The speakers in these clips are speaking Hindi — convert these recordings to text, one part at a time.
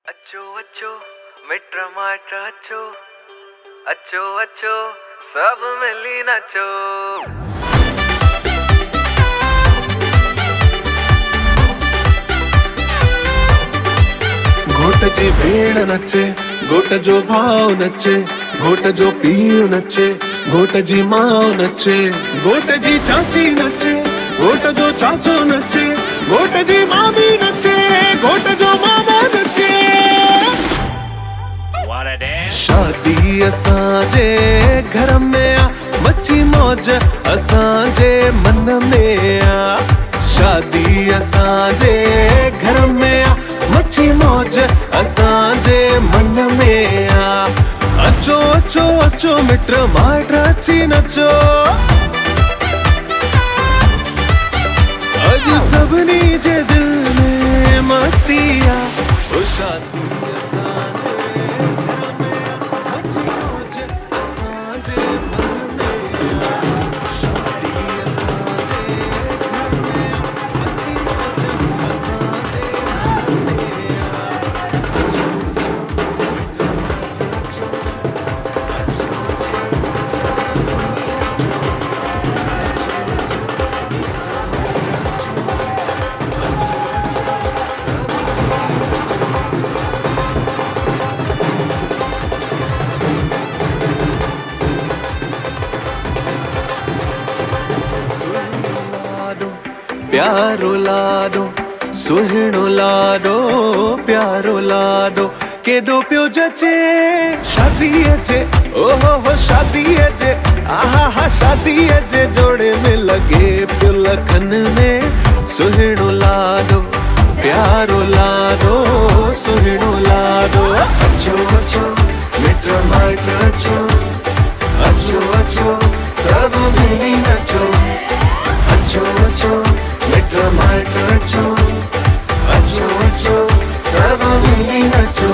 अचो अचो मिट माट अचो अचो अचो सब मिली नचो। घोट जी भेड़ नचे, घोट जो भाव नचे, घोट जो पीर नचे, घोट जी माँ नचे, घोट जी चाची नचे, घोट जो चाचो नचे, घोट जी मामी नचे, घोट जो मामा नचे। शादी असांजे घर में आ, मची मौज असांजे मन में आ। शादी असांजे घर में आ, मची मौज असांजे मन में आ। अचो अचो अचो मिट माइट अची नचो। अॼु सभिनी जे दिल में मस्ती आ। ओ शादी असांजे घर में आ, मची मौज असांजे मन में आ। शादी असांजे घर में आ, मची मौज असांजे मन में आ। प्यारो लाडो सुहिणो लाडो प्यारो लाडो केडो पियो जचे शादी जे ओहो शादी जे आहा हा शादी जे जोड़े में लगे पियो लखन में। सुहिणो लाडो प्यारो लाडो सुहिणो लाडो। अचो अचो मिट माइट अचो अचो अचो सब मिली नचो। अचो अचो मिट माइट अचो अचो अचो सब मिली नचो।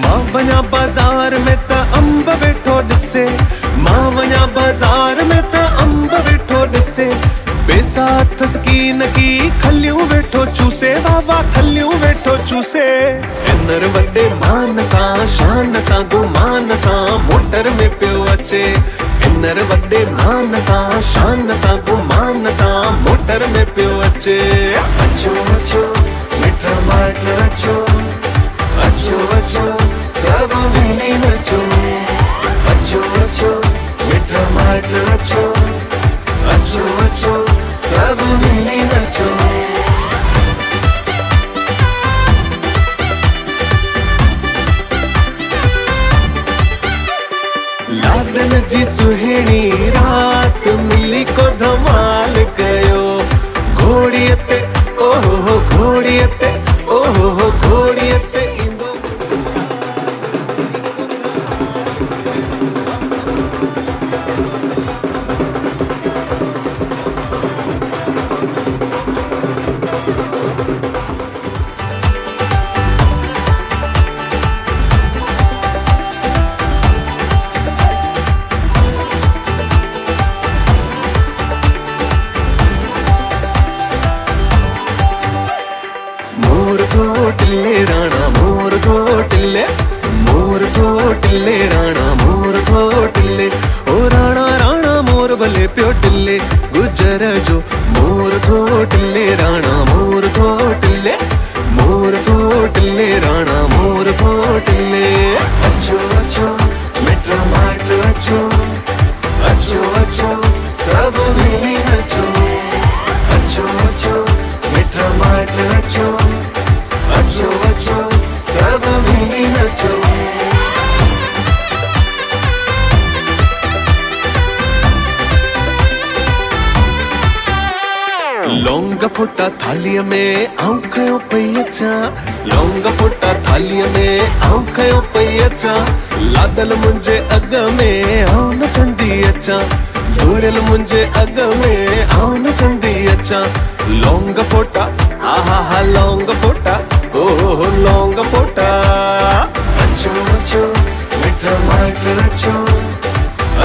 मां वञा बाजार में त अंब वेठो ॾिसे, मां वञा बाजार में त अंब वेठो ॾिसे। पैसा अथस की न की खलियूं वेठो चूसे, वाह खलियूं वेठो चूसे। हिनर वॾे मान सां शान सां गुमान सां मोटर में पियो अचे। हिनर वॾे मान सां शान सां गुमान सां मोटर में पियो अचे। अचो अचो मिट माइट अचो अचो अचो सब मिली नचो। अचो अचो मिट माइट अचो अचो अचो सब मिली नचो। लाडन जी सुहिणी रात मिली को धमाल कयो। घोड़ीअ ते ओहो घोड़ीअ ते ओहो घोड़ीअ ते ईंदो। टिल्ले राणा मोर थो टिल्ले मोर थो टिल्ले राणा मोर थो टिल्ले। ओ राणा राणा मोर भले पियो टिल्ले गुजर जो मोर थो टिल्ले राणा मोर थो टिल्ले मोर थो टिल्ले राणा मोर थो टिल्ले। अचो अचो मिट माइट अचो अचो अचो सब मिली नचो। अचो अचो मिट माइट अचो अचो अचो सब मिली नचो। लौंग फुटा थालीअ में आऊं खयो पई अचां। लौंग फुटा थालीअ में आऊं खयो पई अचां। लादल मुंहिंजे अॻ में आऊं नचंदी अचां। जोड़ियल मुंहिंजे अॻ में आऊं नचंदी अचां। लौंग फुटा आहा हा लौंग फुटा ओहो लौंग फुटा। अचो अचो मिट माइट अचो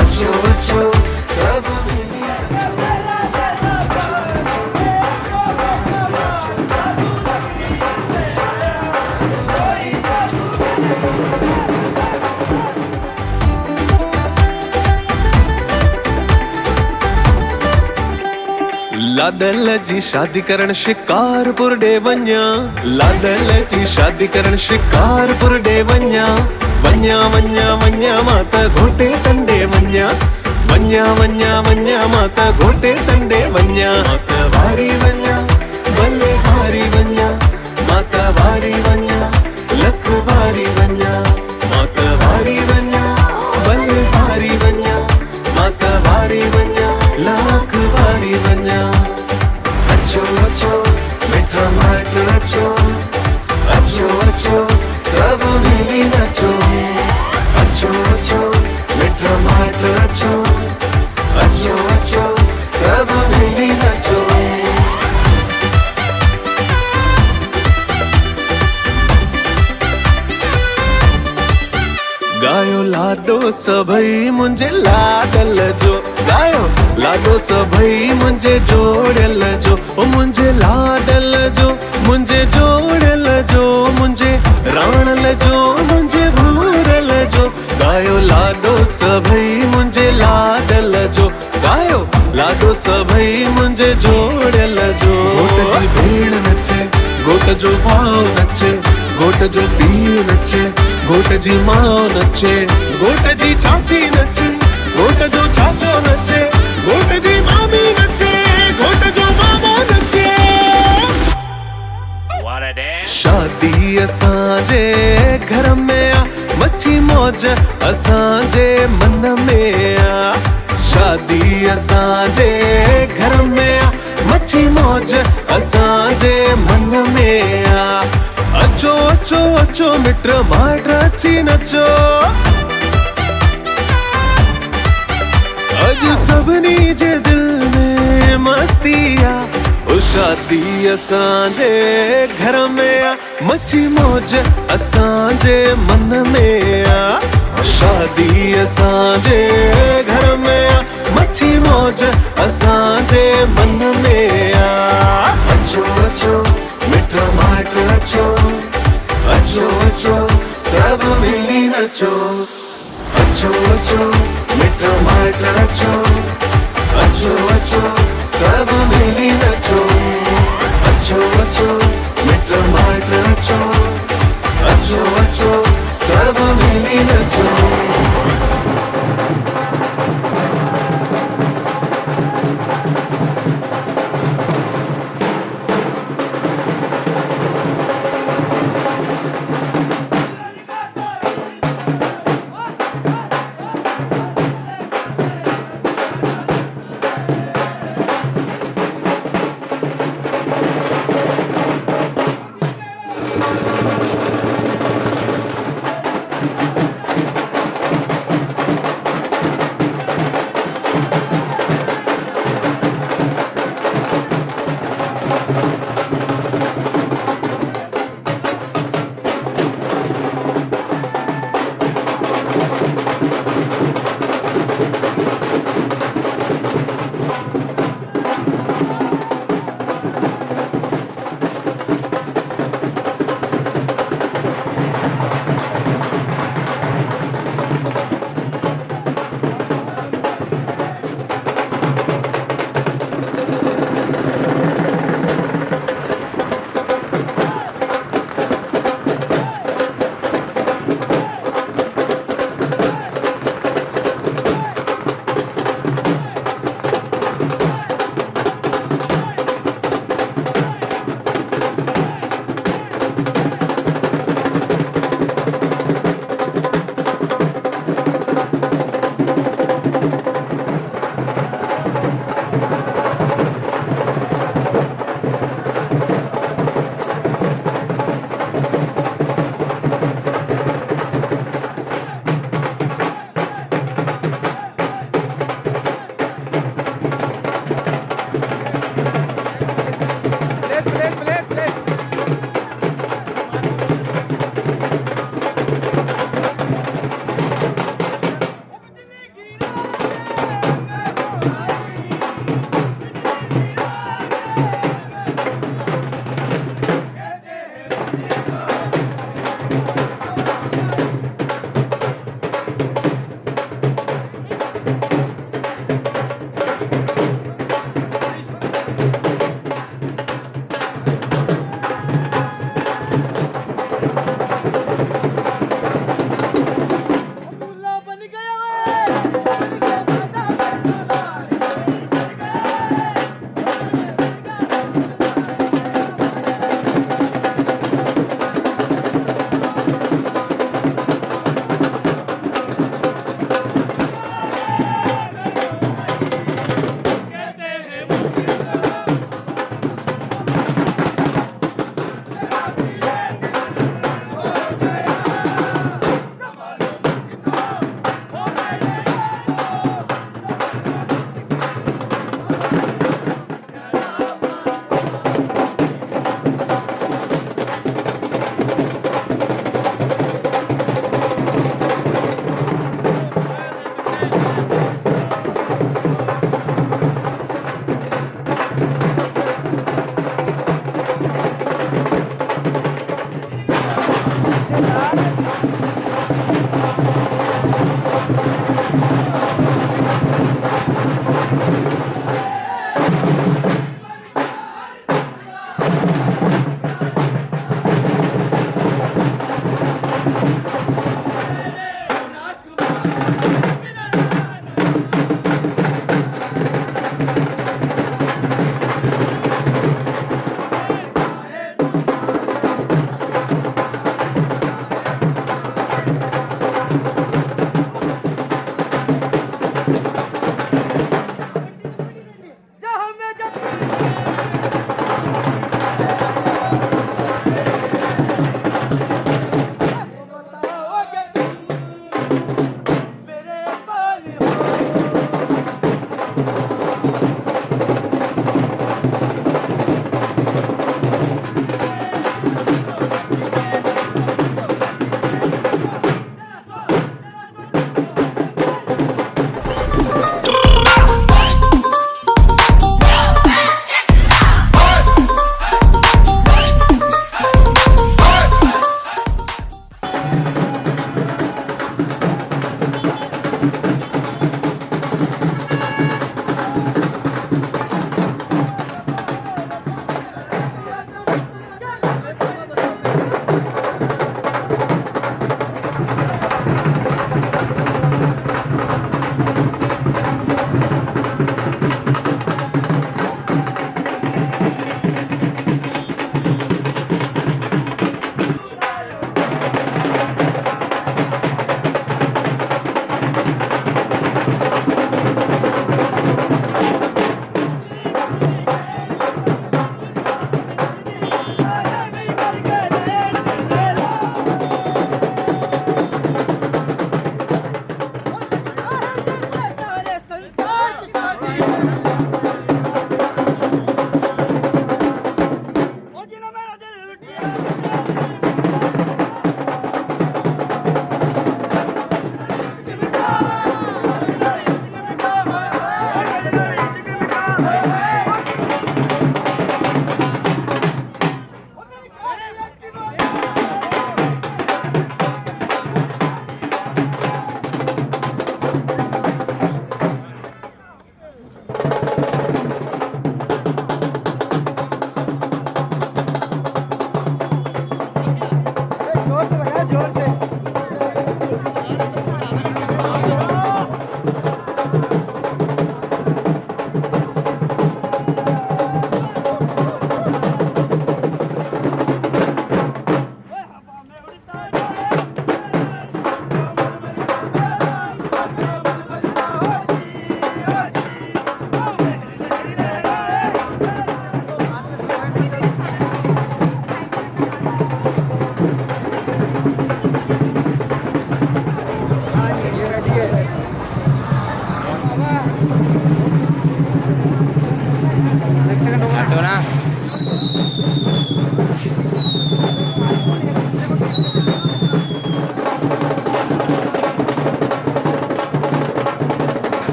अचो अचो सब मिली लाडल जी शादी करण शिकारपुर डे वन्या, लाडल जी शादी करण शिकारपुर डे वन्या, वन्या वन्या वन्या माता घोटे तंडे वन्या, वन्या वन्या वन्या माता घोटे तंडे वन्या, माता वारी वन्या बल्ले भारी वन्या, माता वारी वन्या लख वारी वन्या, माता वारी वन्या बल्ले भारी वन्या, माता वारी वन्या लाख वारी वन्या। अचो अचो मिठा माट अचो, अचो अचो सब मिली नचो, अचो अचो मिठा माट अचो, अचो अचो सब मिली नचो। गायो लाडो सभई मुंहिंजे लाडल जो, गायो लाडो सभई मुंहिंजे जोड़ियल जो, ओ मुंहिंजे लाडल जो, मुंहिंजे जोड़ियल जो, मुंहिंजे राणल जो, मुंहिंजे भूरल जो, गायो लाडो सभई मुंहिंजे लाडल जो, गायो लाडो सभई मुंहिंजे जोड़ियल जो। घोट जी भेण नचे, घोट जो भाउ नचे, घोट जो पीउ नचे, घोट जी माँ नचे, घोट जी चाची नचे, घोट जो चाचो नचे, घोट जी मामी नचे, घोट जो मामो नचे। शादी असांजे घर में आ, मच्छी मौज असांजे मन में आ, शादी असांजे घर में आ, मच्छी मौज असांजे मन में आ। अचो अचो अचो मिट माट अची नचो, अॼु सभिनी जे दिल में मस्ती आ, ओ शादी असांजे घर में आ, मच्छी मौज असांजे मन में आ, शादी असांजे घर में आ, मच्छी मौज असांजे मन में आ। अचो अचो मिट माट अचो, अचो अचो सब मिली नचो, अचो अचो मिट माट अचो, अचो अचो सब मिली नचो, अचो अचो मिट माट अचो, अचो अचो सब मिली नचो।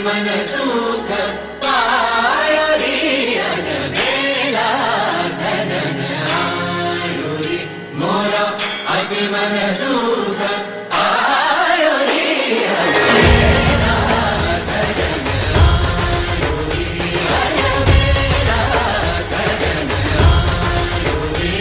मन सुख पायो रे अनबेला सजन आयो रे मोरा अति मन सुख आयो रे अनबेला सजन आयो रे अनबेला सजन आयो रे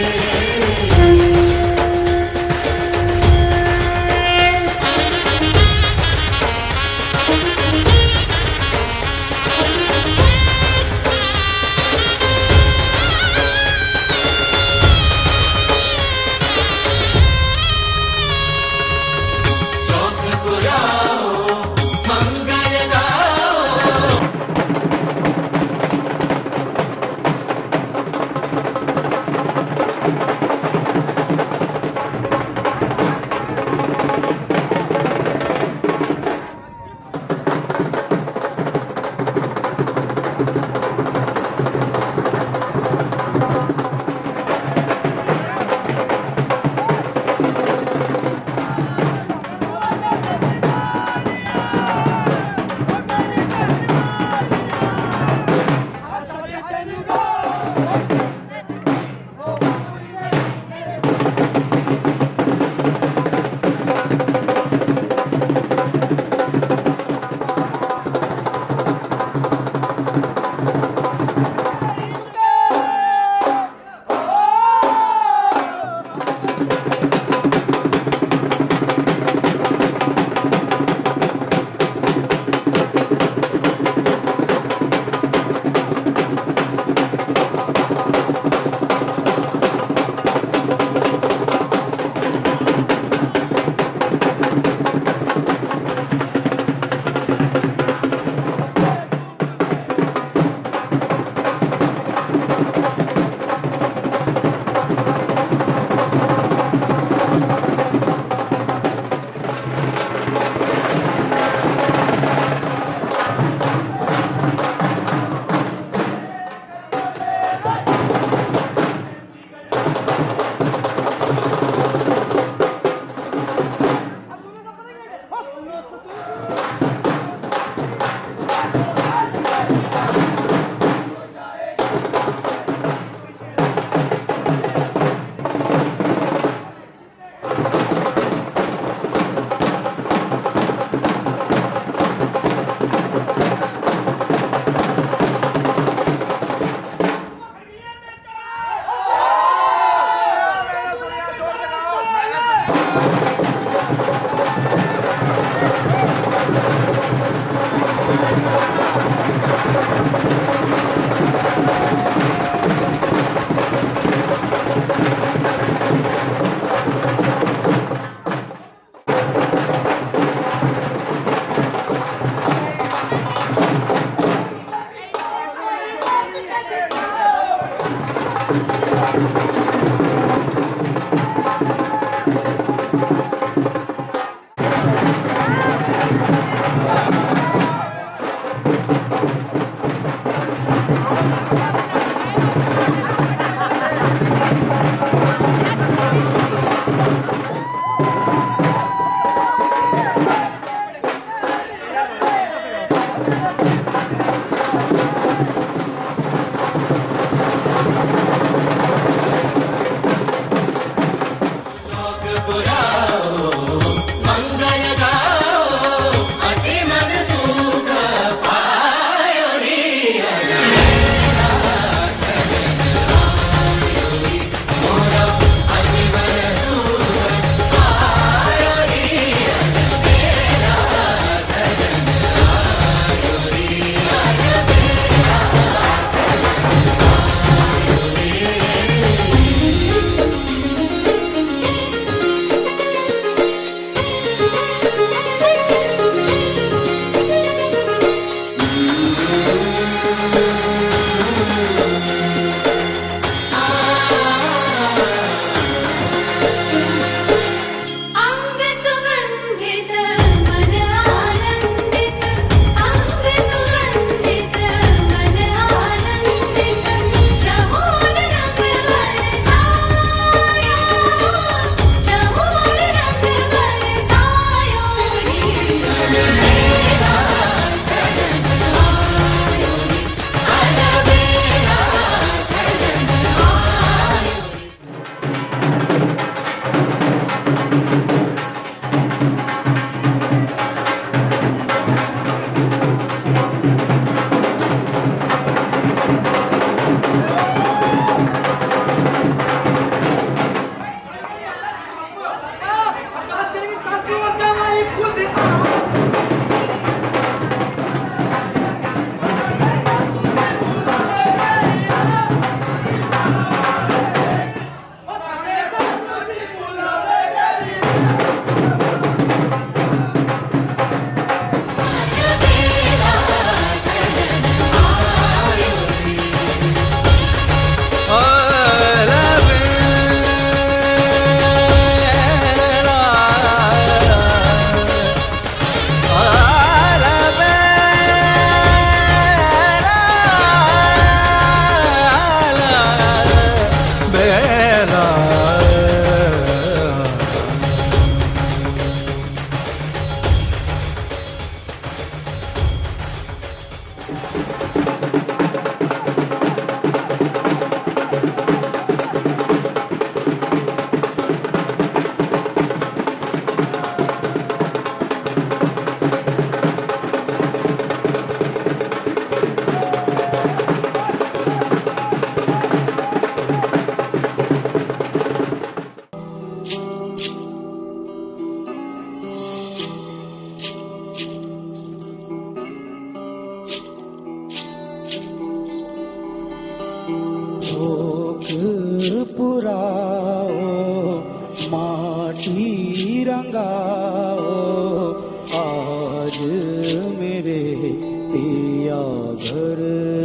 पिया घर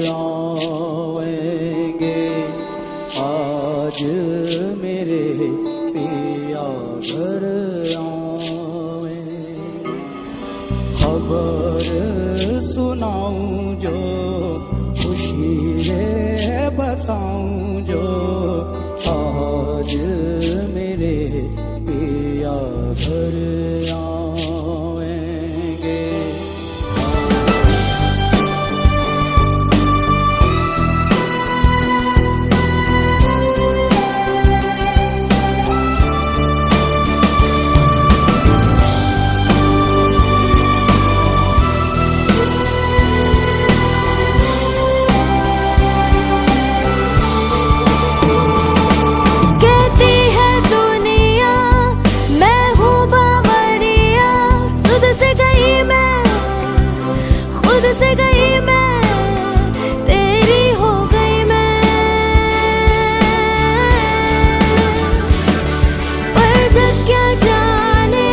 आवेंगे आज मेरे पिया घर आवेंगे। खबर सुनाऊं जो खुशी रे बताऊं जो आज मेरे पिया घर आवेंगे। कहती है दुनिया मैं हूँ बावरिया, खुद से गई मैं, खुद से गई मैं, तेरी हो गई मैं। पर जग क्या जाने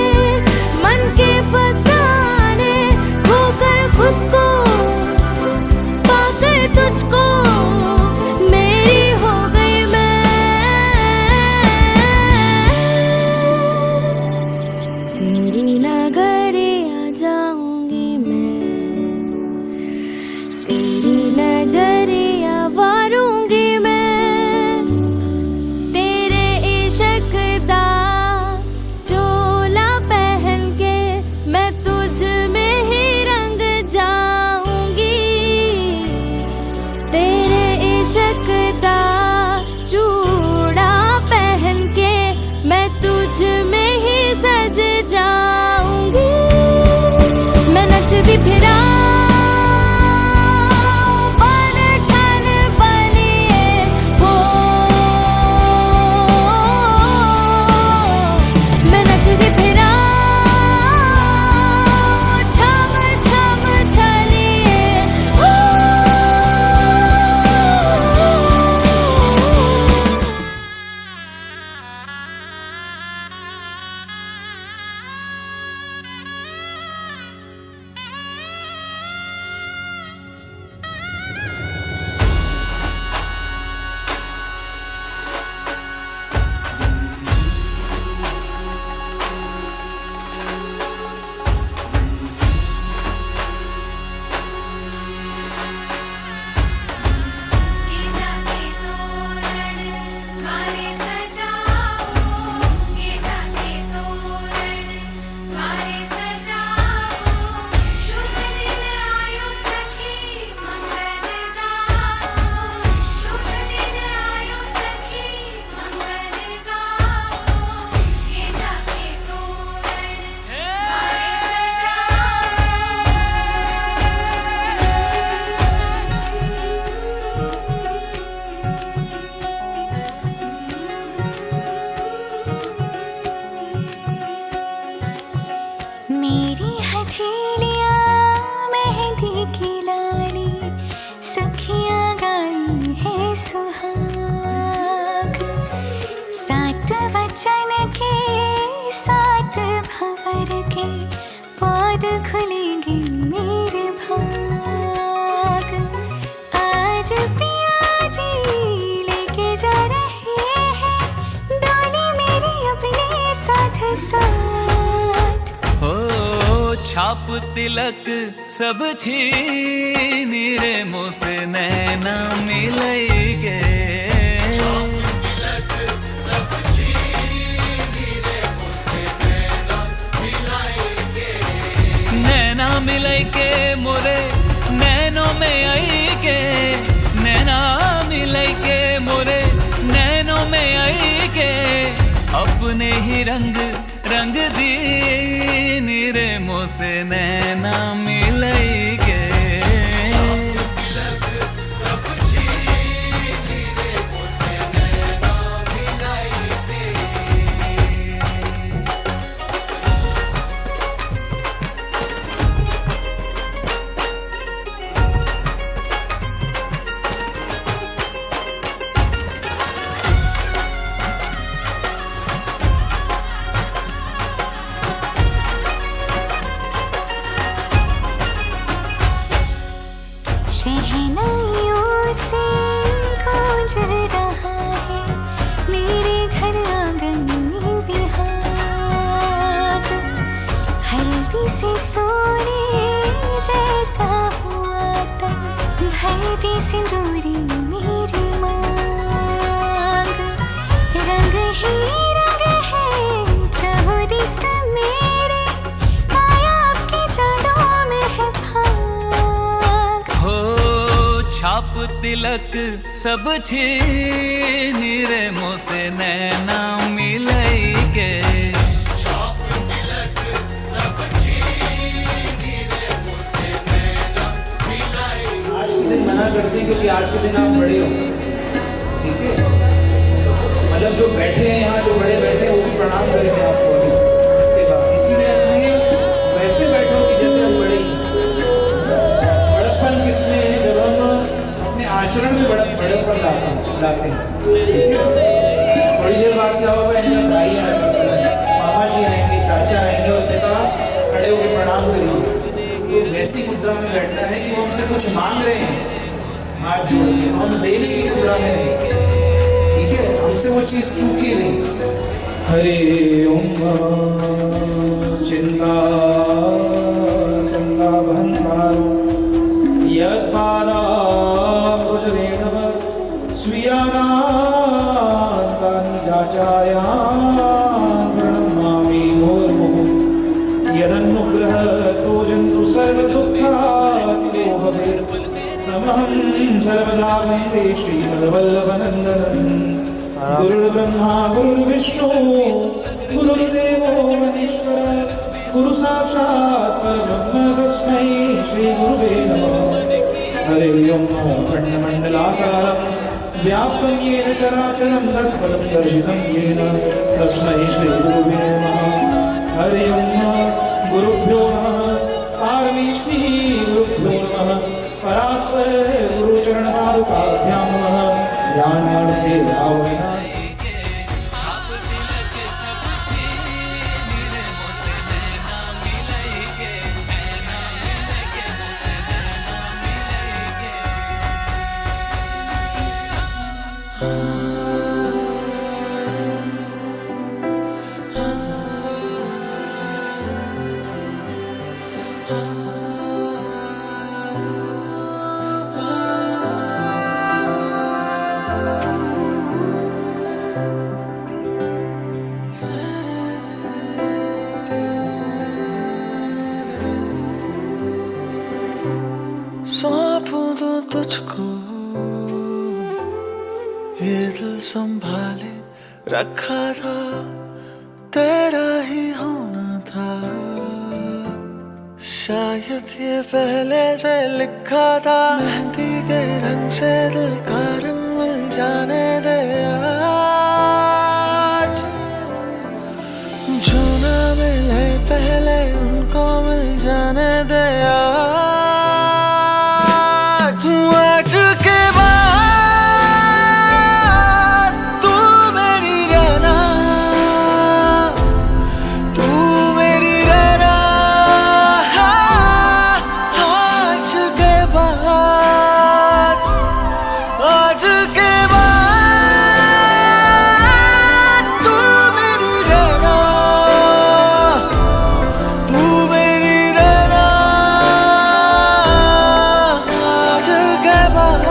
मन के फसाने, खोकर खुद को पाकर तुझको मेरी हो गई मैं। तेरी नगरी आ जाऊंगी मैं, तेरी नजरिया वारूंगी मैं, तेरे इश्क दा चोला पहन के मैं तुझ में ही रंग जाऊंगी, तेरे इश्क दा चूड़ा पहन के मैं तुझ में ही सज जाऊंगी। मैं नचती फिरा बन ठन बलिए हो, मैं नचती फिरा छम छम छलिए हो। गीता के तोरण द्वारे सजाओ, गीता के तोरण द्वारे सजाओ, शुभ दिन आयो सखी मंगल गाओ, शुभ दिन आयो सखी मंगल गाओ, गीता के तोरण द्वारे मेरी हथेलियाँ मेहंदी की लाली, सखियाँ गाई है सुहाग, सात वचन के सात भंवर के पौध खुलेंगे मेरे भाग। आज पिया जी लेके जा रहे हैं डोली मेरी अपने साथ साथ। हो छाप तिलक सब छीन रे मुँह से नैना मिलेगे। नैना मिले के मोरे नैनों में आई के, नैना मिले के मोरे नैनों में आई के, अपने ही रंग रंग दी रे मुँह से नैना मिलेगे। भर दे सिंदूरी मेरी मांग, रंग ही रंग है चाहो दिस मेरे, माया आपकी जादू में है भाग। हो छाप तिलक सब छीन रे मोसे नैना मिलई के, आज के दिन मना करते हैं क्योंकि आज के दिन आप बड़े हो, ठीक है। मतलब जो बैठे हैं यहाँ, जो बड़े बैठे हैं वो भी प्रणाम करेंगे आपको अभी इसके बाद। इसीलिए अपने वैसे बैठो कि जैसे हम बड़े ही। बड़प्पन किसमें है? जब हम अपने आचरण में बड़ेपन लाते हैं, ठीक है। थोड़ी देर बाद क्या होगा, इनका भाई आएगा, मामा जी आएंगे, चाचा आएंगे और पिता खड़े होकर प्रणाम करेंगे। तो वैसी मुद्रा में बैठना है कि वो हमसे कुछ मांग रहे हैं हाथ जोड़ के, तो हम देने की मुद्रा में नहीं, ठीक है। हमसे वो चीज चूके नहीं। हरे ओम चिंता संगा बहंतारो यत्पादा प्रजवेणव स्वीयानां जाचार्या प्रणमामि मुहुर्मुहुः यदनुग्रह तो जन्तु सर्वदुःखातिको भवेत्। नमहं सर्वदा वन्दे श्रीमद्वल्लभनन्दनं। गुरुर्ब्रह्मा गुरुर्विष्णु गुरुर्देवो महेश्वर, गुरु साक्षात् परब्रह्म तस्मै श्रीगुरुवे नमः। हरे ओम खण्डमण्डलाकारं व्याप्तं येन चराचरं तत्पदं दर्शितं येन तस्मै श्रीगुरुवे नमः। हरे ओम गुरुभ्यो नमः, पारमेष्ठी गुरुभ्यो नमः, परात्पर गुरुचरणपादुकाभ्यां नमः। ध्यानार्थे आवरणा छाप तिलक सब छीन रे मोसे नैना मिलई के, नैना मिलई के मोसे नैना मिलई के। सौंपूं तो तुझको ये दिल संभाले रखा था, तेरा ही होना था। शायद ये पहले से लिखा था, मेहंदी के रंग से दिल का रंग मिल जाने दे आज। जो ना मिले पहले उनको मिल जाने दे आज। आज के बाद तू मेरी रहना, तू मेरी रहना। आज के बाद, आज के बाद तू मेरी रहना, तू मेरी रहना। आज के बाद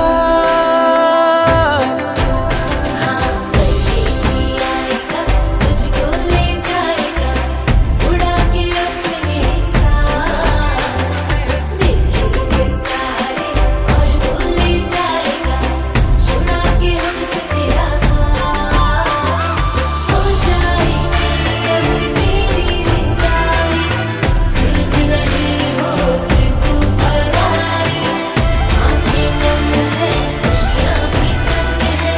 परदेसी आएगा तुझको ले जाएगा, उड़ा के अपने साथ। सीखेंगे सारे और वो ले जाएगा, छुड़ा के हमसे तेरा हाथ। हो जाएगी अब तेरी विदाई, फिर भी नहीं होगी तू पराई। आँखें नम है खुशियाँ भी संग है,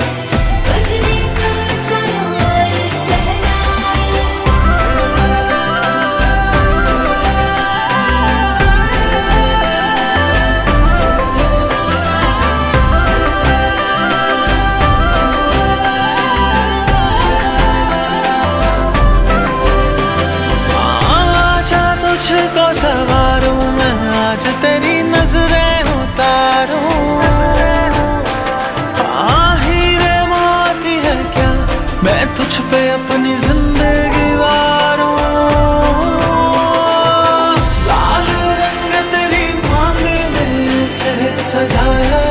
बजने को चलो शहनाई। आजा तुझको सवारूं मैं, आज तेरी नजरें उतारूं। हीरे मोती है क्या, मैं तुझ पे अपनी जिंदगी वारूं। लाल रंग तेरी मांग में से सजाया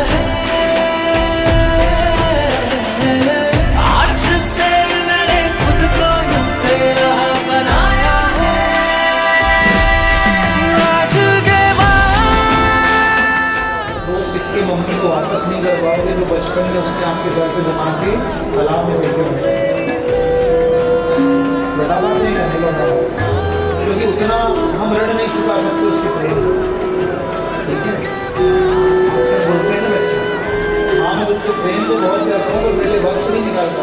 वापस नहीं कर पाओगे तो बचपन में उसने आपके सर से बना के तालाब में लेके बड़ा बात नहीं करने लगा, क्योंकि उतना हम ऋण नहीं चुका सकते उसके प्रेम को। ठीक है, आजकल बोलते हैं ना बच्चे, हाँ मैं तुझसे प्रेम तो बहुत करता हूँ पर पहले वक्त नहीं निकालता।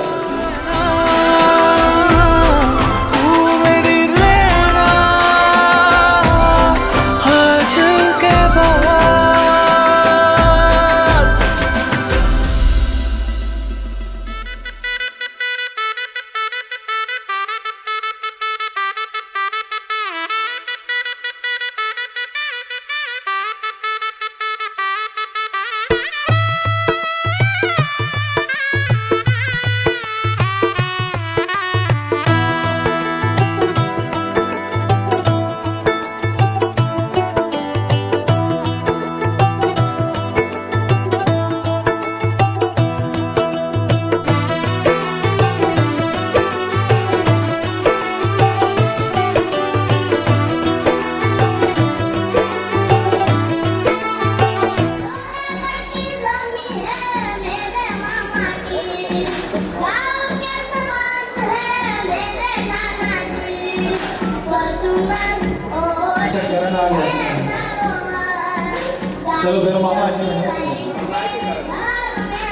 चलो फिर मामा अच्छे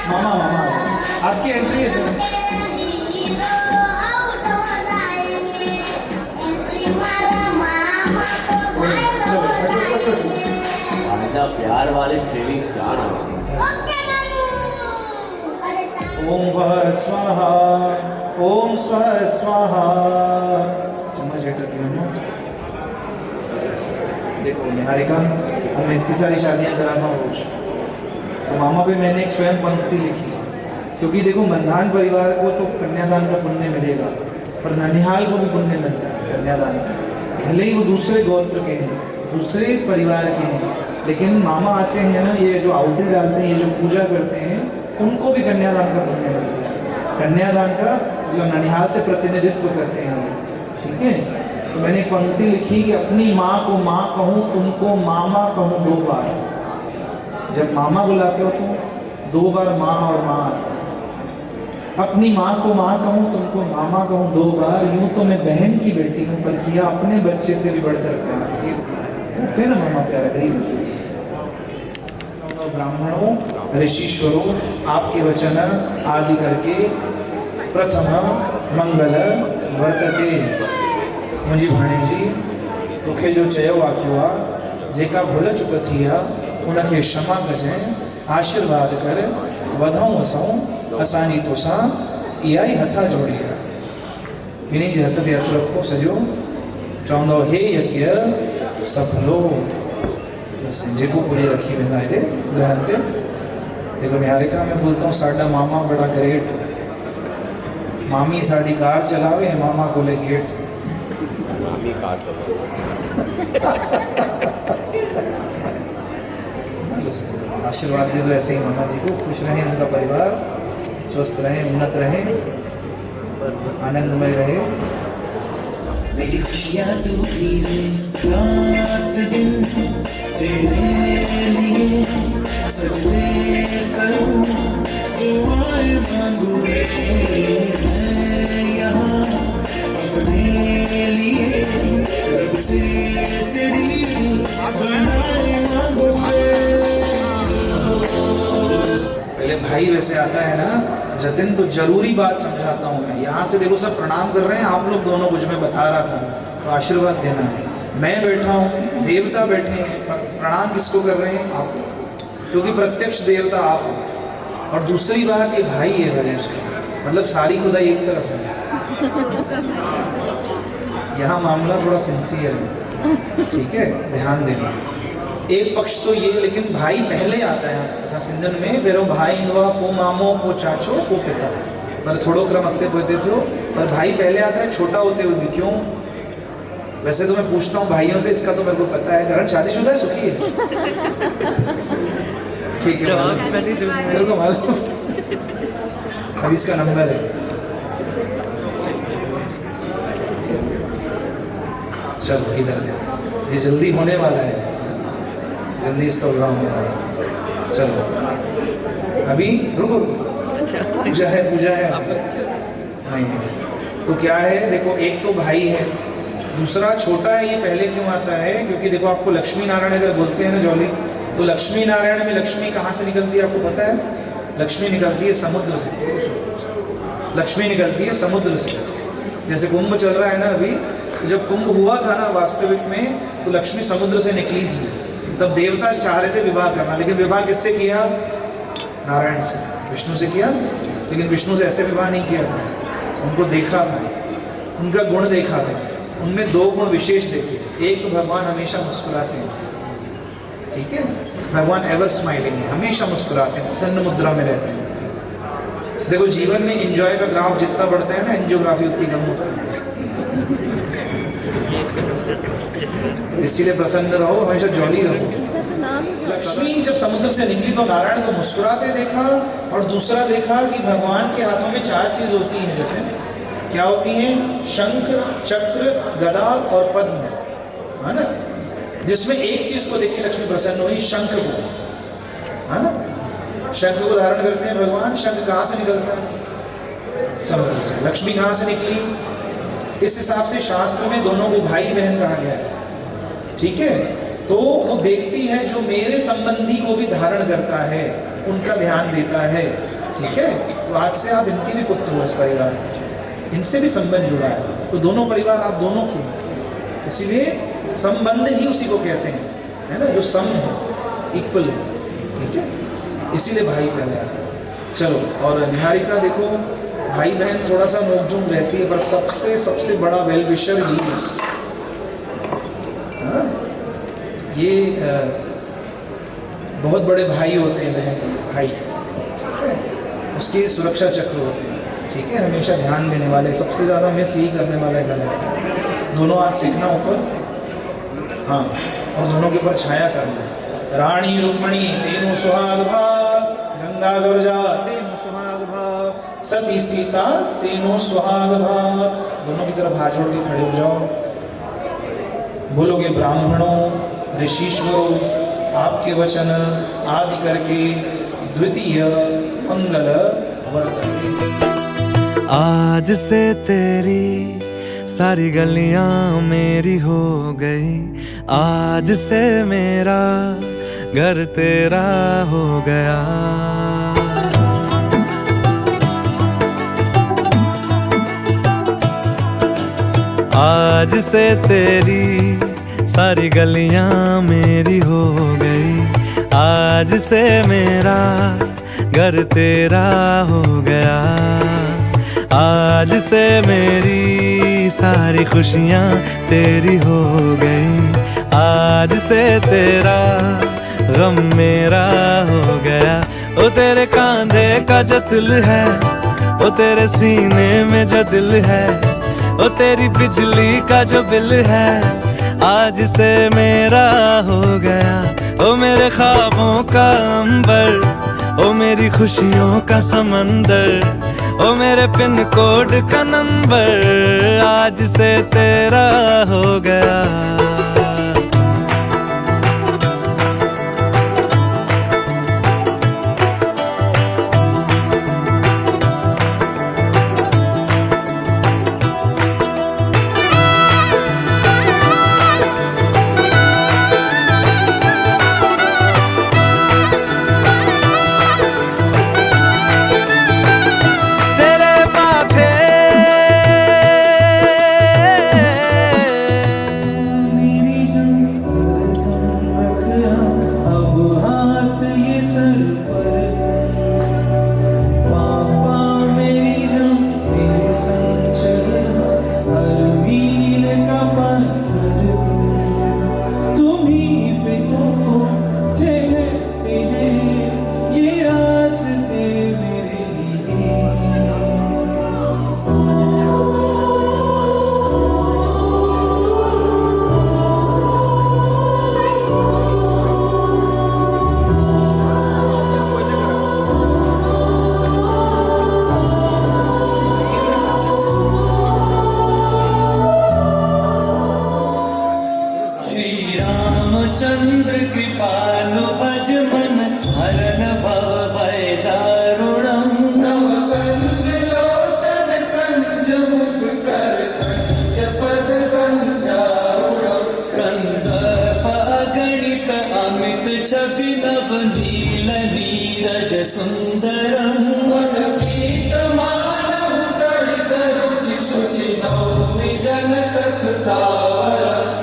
मामा मामा आपकी एंट्री है सर। आजा प्यार वाले फीलिंग्स याद आ ओम वः स्वाहा ओम स्वः स्वाहा। चम्मच हेटर थी मनो। देखो निहारिका, मैं इतनी सारी शादियां कराता हूँ रोज, तो मामा पे मैंने एक स्वयं पंक्ति लिखी, क्योंकि देखो मनधान परिवार को तो कन्यादान का पुण्य मिलेगा, पर ननिहाल को भी पुण्य मिलता है कन्यादान का, भले ही वो दूसरे गोत्र के हैं, दूसरे परिवार के हैं, लेकिन मामा आते हैं ना, ये जो आहुति डालते हैं, ये जो पूजा करते हैं, उनको भी कन्यादान का पुण्य मिलता है। कन्यादान का मतलब ननिहाल से प्रतिनिधित्व करते हैं, ठीक है। तो मैंने एक पंक्ति लिखी कि अपनी माँ को माँ कहूँ, तुमको मामा कहूँ 2 बार। जब मामा बुलाते हो तो 2 बार माँ और माँ आता है। अपनी माँ को माँ कहूँ, तुमको मामा कहूँ 2 बार। यूँ तो मैं बहन की बेटी हूँ, पर किया अपने बच्चे से भी बढ़कर प्यार। करते ना मामा प्यार, गरीब होते हैं। ब्राह्मणों ऋषिश्वरों, आपके वचन आदि करके प्रथम मंगल वर्तते। मुंहिंजी भाणेजी, तोखे जो चयो आखियो आहे, जेका भुल चुक थी आहे उनखे क्षमा कजांइ, आशीर्वाद कर, वधूं असूं असांजी तोसां इहा ई हथा जोड़ी आहे। ॿिन्ही जे हथ ते हथु रखो सॼो, चवंदो हे यज्ञ सफलो। बस जेको पूरी रखी वेंदा हेॾे ग्रहनि ते। देखो निहारिका में बोलता हूँ, साडा मामा बड़ा ग्रेट, मामी साड़ी कार चलावे, मामा खोले गेट। आशीर्वाद दे दो ऐसे ही मामा जी को, खुश रहें, उनका परिवार स्वस्थ रहे, उन्नत रहे, आनंदमय रहे। मेरी खुशियाँ तू रे, रात दिन तेरे लिए सजदे करूँ, दुआएं मांगू रे, मैं यहाँ अपने लिए रब से तेरी बनाए मांगू रे। पहले भाई वैसे आता है ना जतिन, तो जरूरी बात समझाता हूँ मैं। यहाँ से देखो सब प्रणाम कर रहे हैं, आप लोग दोनों कुछ मैं बता रहा था, तो आशीर्वाद देना है। मैं बैठा हूँ, देवता बैठे हैं, प्रणाम किसको कर रहे हैं? आप, क्योंकि प्रत्यक्ष देवता आप हो। और दूसरी बात, ये भाई है भाई उसका, मतलब सारी खुदाई एक तरफ है। यहाँ मामला थोड़ा सिंसियर है, ठीक है, ध्यान देना। एक पक्ष तो ये, लेकिन भाई पहले आता है। ऐसा सिंधन में पेरों भाई इनवा पो मामो पो चाचो पो पिता, पर थोड़ो क्रम अगते पहुँचते थे, पर भाई पहले आता है, छोटा होते हुए भी। क्यों? वैसे तो मैं पूछता हूँ भाइयों से, इसका तो मेरे को पता है। करण शादीशुदा है, सुखी है? ठीक है, मेरे को मालूम। अब इसका नंबर है, चलो इधर ये जल्दी होने वाला है, जल्दी इसका विवाह होने वाला है। चलो अभी रुको, पूजा है नहीं तो क्या है, देखो एक तो भाई है, दूसरा छोटा है। ये पहले क्यों आता है, क्योंकि देखो आपको लक्ष्मी नारायण अगर बोलते हैं ना जॉली, तो लक्ष्मी नारायण में लक्ष्मी कहाँ से निकलती है आपको पता है? लक्ष्मी निकलती है समुद्र से। लक्ष्मी निकलती है समुद्र से। जैसे कुंभ चल रहा है ना अभी, तो जब कुंभ हुआ था ना वास्तविक में, तो लक्ष्मी समुद्र से निकली थी। तब देवता चाह रहे थे विवाह करना, लेकिन विवाह किससे किया? नारायण से, विष्णु से किया। लेकिन विष्णु से ऐसे विवाह नहीं किया था, उनको देखा था, उनका गुण देखा था। उनमें 2 गुण विशेष देखे। एक तो भगवान हमेशा मुस्कुराते हैं, ठीक है, भगवान एवर स्माइलिंग है, हमेशा मुस्कुराते हैं, प्रसन्न मुद्रा में रहते हैं। देखो जीवन में एंजॉय का ग्राफ जितना बढ़ता है ना, एंजियोग्राफी उतनी कम होती है। इसीलिए प्रसन्न रहो, हमेशा जॉली रहो। लक्ष्मी जब समुद्र से निकली तो नारायण को मुस्कुराते देखा, और दूसरा देखा कि भगवान के हाथों में 4 चीज होती हैं जतिन। क्या होती हैं? शंख, चक्र, गदा और पद्म, है ना। जिसमें एक चीज को देख के लक्ष्मी प्रसन्न हुई, शंख को, है ना। शंख को धारण करते हैं भगवान। शंख कहाँ से निकलता है? समुद्र से। लक्ष्मी कहाँ से निकली? इस हिसाब से शास्त्र में दोनों को भाई बहन कहा गया है, ठीक है। तो वो देखती है जो मेरे संबंधी को भी धारण करता है, उनका ध्यान देता है, ठीक है। तो आज से आप इनके भी पुत्र हो, इस परिवार में इनसे भी संबंध जुड़ा है, तो दोनों परिवार आप दोनों के हैं। इसीलिए संबंध ही उसी को कहते हैं, है ना, जो सम है, इक्वल, ठीक है। इसीलिए भाई पहले आता है। चलो, और निहारिका देखो, भाई बहन थोड़ा सा नोकझोंक रहती है, पर सबसे बड़ा वेल विशर ही है। ये बहुत बड़े भाई होते हैं बहन के भाई, ठीक है। उसके सुरक्षा चक्र होते हैं, ठीक है, हमेशा ध्यान देने वाले, सबसे ज़्यादा मिस यही करने वाला घर जाता है। दोनों हाथ सीखना ऊपर, हाँ, और दोनों के ऊपर छाया करना। रानी रुक्मणी तेनु सुहाग भाग, गंगा गौरजा तेनु सुहाग भाग, सती सीता तेनु सुहाग भाग। दोनों की तरफ हाथ जोड़ के खड़े हो जाओ। बोलोगे ब्राह्मणों, ऋषीश्वरों, आपके वचन आदि करके द्वितीय मंगल वर्तते। आज से तेरी सारी गलियां मेरी हो गई, आज से मेरा घर तेरा हो गया। आज से तेरी सारी गलियां मेरी हो गई, आज से मेरा घर तेरा हो गया। आज से मेरी सारी खुशियां तेरी हो गई, आज से तेरा गम मेरा हो गया। ओ तेरे कांधे का जो दिल है, ओ तेरे सीने में जो दिल है, ओ तेरी बिजली का जो बिल है, आज से मेरा हो गया। ओ मेरे ख्वाबों का अंबर, ओ मेरी खुशियों का समंदर, ओ मेरे पिन कोड का नंबर, आज से तेरा हो गया। चंद्र कृपालु भज मन हर छवि नवनील नीरज सुंदरम वनपीतमानं दलितरुचि शुचि नौमि जनक सुतावरम्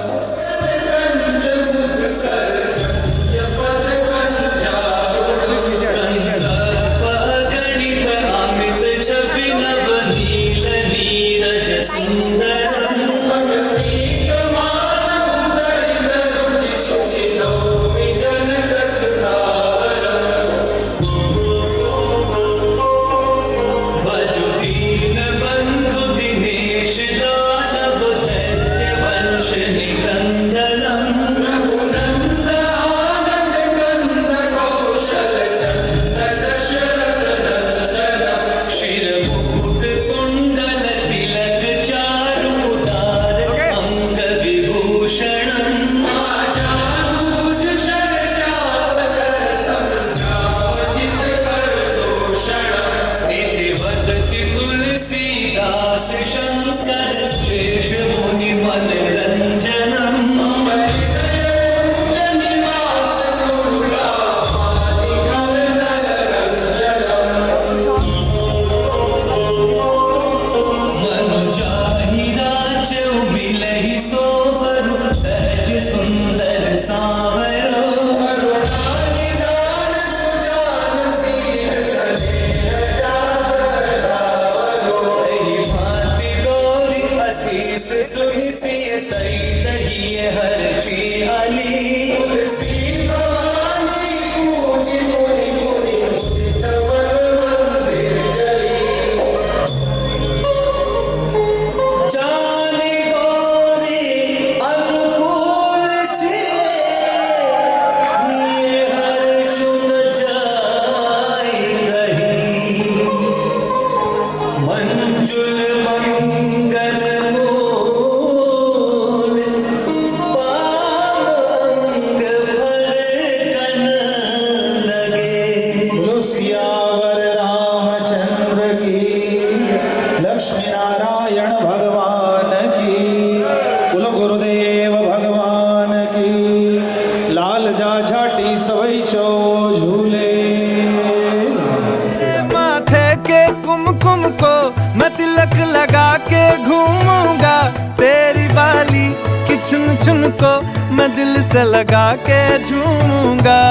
लगा के घूमूंगा तेरी बाली की चुन चुन को मैं दिल से लगा के झूमूंगा।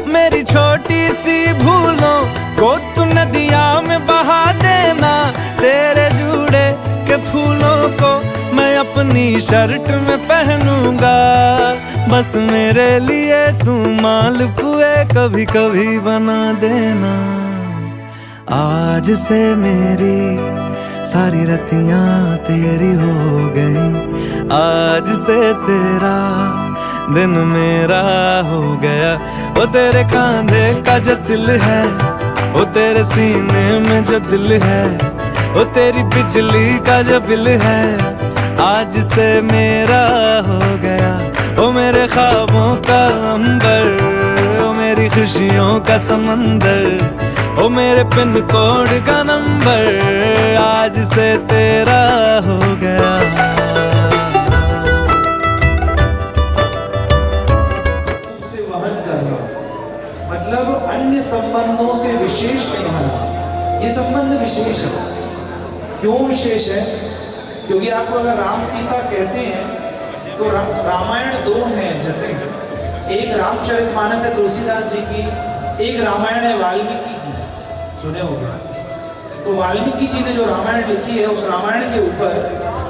मेरी छोटी सी भूलों को तू नदिया में बहा देना, तेरे जुड़े के फूलों को मैं अपनी शर्ट में पहनूंगा। बस मेरे लिए तू मालपुए कभी कभी बना देना। आज से मेरी सारी रतियां तेरी हो गई, आज से तेरा दिन मेरा हो गया। वो तेरे कांधे का जो दिल है, वो तेरे सीने में जो दिल है, वो तेरी बिजली का जो बिल है, आज से मेरा हो गया। वो मेरे ख्वाबों का अंबर, वो मेरी खुशियों का समंदर, ओ मेरे पिन कोड का नंबर, आज से तेरा हो गया। से वहन करना मतलब अन्य संबंधों से विशेष निभाना। ये संबंध विशेष है। क्यों विशेष है? क्योंकि आपको अगर राम सीता कहते हैं तो रामायण दो हैं जतिन। एक रामचरितमानस है तुलसीदास जी की, एक रामायण है वाल्मीकि की। सुने होगा तो वाल्मीकि जी ने जो रामायण लिखी है, उस रामायण के ऊपर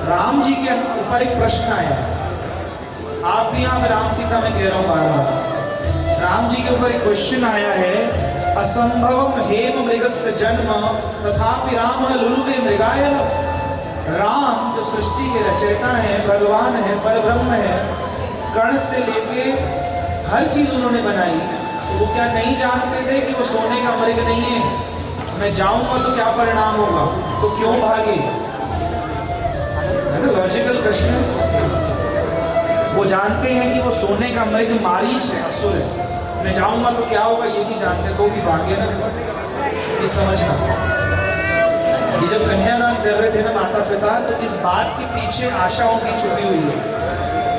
राम जी के ऊपर एक प्रश्न आया। आप भी यहाँ राम सीता में कह रहा हूँ बार बार, राम जी के ऊपर एक क्वेश्चन आया है। असंभवम हेम मृगस्य जन्म तथापि राम लुलुवे मृगाय। राम जो सृष्टि के रचयिता है, भगवान है, परब्रह्म है, कर्ण से लेके हर चीज उन्होंने बनाई, तो वो क्या नहीं जानते थे कि वो सोने का मृग नहीं है? मैं जाऊंगा तो क्या परिणाम होगा, तो क्यों भागे? है ना लॉजिकल प्रश्न। वो जानते हैं कि वो सोने का मृग मारीच है, असुर है। मैं जाऊंगा तो क्या होगा ये भी जानते, तो भी भागे ना। ये समझना, ये जब कन्यादान कर रहे थे ना माता पिता, तो इस बात के पीछे आशाओं की छुपी हुई है।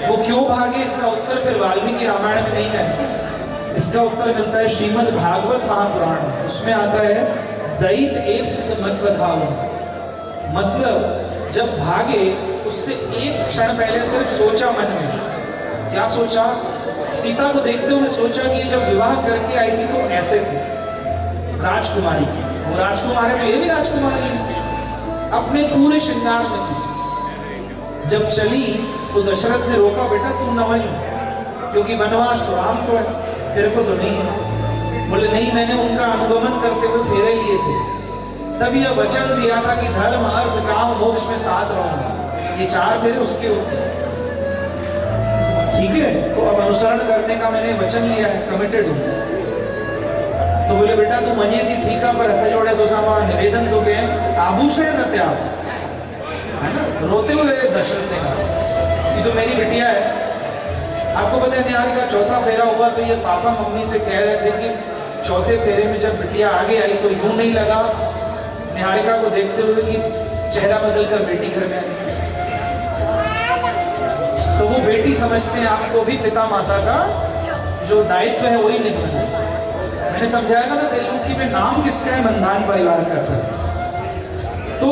वो क्यों भागे, इसका उत्तर फिर वाल्मीकि रामायण में नहीं है। इसका उत्तर मिलता है श्रीमद् भागवत महापुराण में। उसमें आता है दैत एप्सित मन बधाव, मतलब जब भागे उससे एक क्षण पहले सिर्फ सोचा मन में। क्या सोचा? सीता को देखते हुए सोचा कि ये जब विवाह करके आई थी तो ऐसे थे, राजकुमारी थी। वो राजकुमार है तो ये भी राजकुमारी है, अपने पूरे श्रृंगार में थी। जब चली तो दशरथ ने रोका, बेटा तू न वहीं, क्योंकि वनवास तो राम को है, तेरे को तो नहीं है। बोले नहीं, मैंने उनका अनुगमन करते हुए फेरे लिए थे, तब यह वचन दिया था कि धर्म अर्थ काम मोक्ष में साथ रहूंगा। ये 4 फेरे उसके होते हैं, ठीक है। तो अब अनुसरण करने का मैंने वचन लिया है, कमिटेड हूँ। तो बोले बेटा तू मने थी ठीक है, पर हथ जोड़े तो सामा निवेदन तो के आभूषण न त्याग, है ना। रोते हुए दशरथ ने कहा ये तो मेरी बिटिया है। आपको पता है निहारिका चौथा फेरा हुआ तो ये पापा मम्मी से कह रहे थे कि चौथे फेरे में जब बिटिया आगे आई तो यूं नहीं लगा निहारिका को देखते हुए कि चेहरा बदलकर बेटी घर में आई। तो वो बेटी समझते हैं आपको भी पिता माता का जो दायित्व है वही निभाना। मैंने समझाया था ना तेलुगु में नाम किसका है, मंधान परिवार का था। तो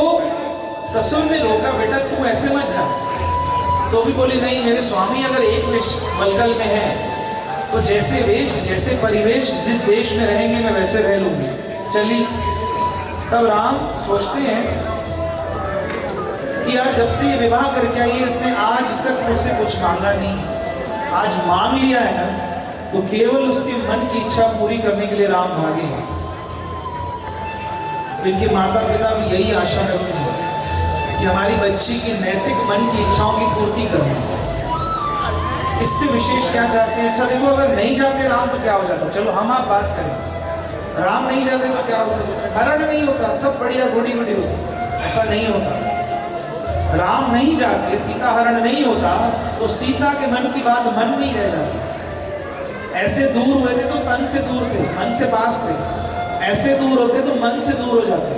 ससुर ने रोका, बेटा तू ऐसे मत जा। तो भी बोली नहीं, मेरे स्वामी अगर एक वेश वलगल में है तो जैसे वेश जैसे परिवेश जिस देश में रहेंगे मैं वैसे रह लूंगी। चली। तब राम सोचते हैं कि यार जब से ये विवाह करके आई है इसने आज तक मुझसे कुछ मांगा नहीं, आज मांग लिया है ना, तो केवल उसके मन की इच्छा पूरी करने के लिए राम भागे हैं। इनके माता पिता भी यही आशा रखते हैं कि हमारी बच्ची की नैतिक मन की इच्छाओं की पूर्ति करना। इससे विशेष क्या चाहते हैं? अच्छा देखो, अगर नहीं जाते राम तो क्या हो जाता? चलो हम आप बात करें, राम नहीं जाते तो क्या होता? हरण नहीं होता, सब बढ़िया गोडी गोडी होता। ऐसा नहीं होता। राम नहीं जाते, सीता हरण नहीं होता, तो सीता के मन की बात मन में ही रह जाती। ऐसे दूर हुए थे तो तन से दूर थे, मन से पास थे। ऐसे दूर होते तो मन से दूर हो जाते,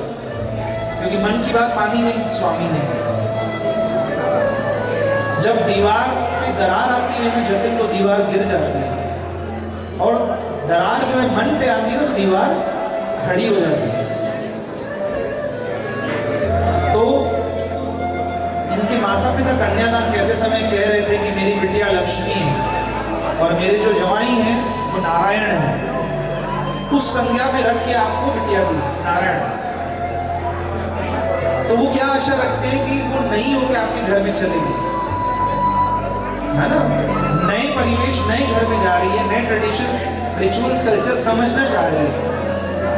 क्योंकि मन की बात मानी नहीं स्वामी ने। जब दीवार में दरार आती है ना जतिन, तो दीवार गिर जाती है, और दरार जो है मन पे आती है ना तो दीवार खड़ी हो जाती है। तो इनके माता पिता कन्यादान कहते समय कह रहे थे कि मेरी बिटिया लक्ष्मी है और मेरे जो जवाई हैं वो नारायण है। उस संज्ञा में रख के आपको बिटिया दी नारायण। तो वो क्या आशा रखते हैं कि वो नहीं होकर आपके घर में चलेगी, है ना। नए परिवेश नए घर में जा रही है, नए ट्रेडिशंस रिचुअल्स कल्चर समझना चाह रही है।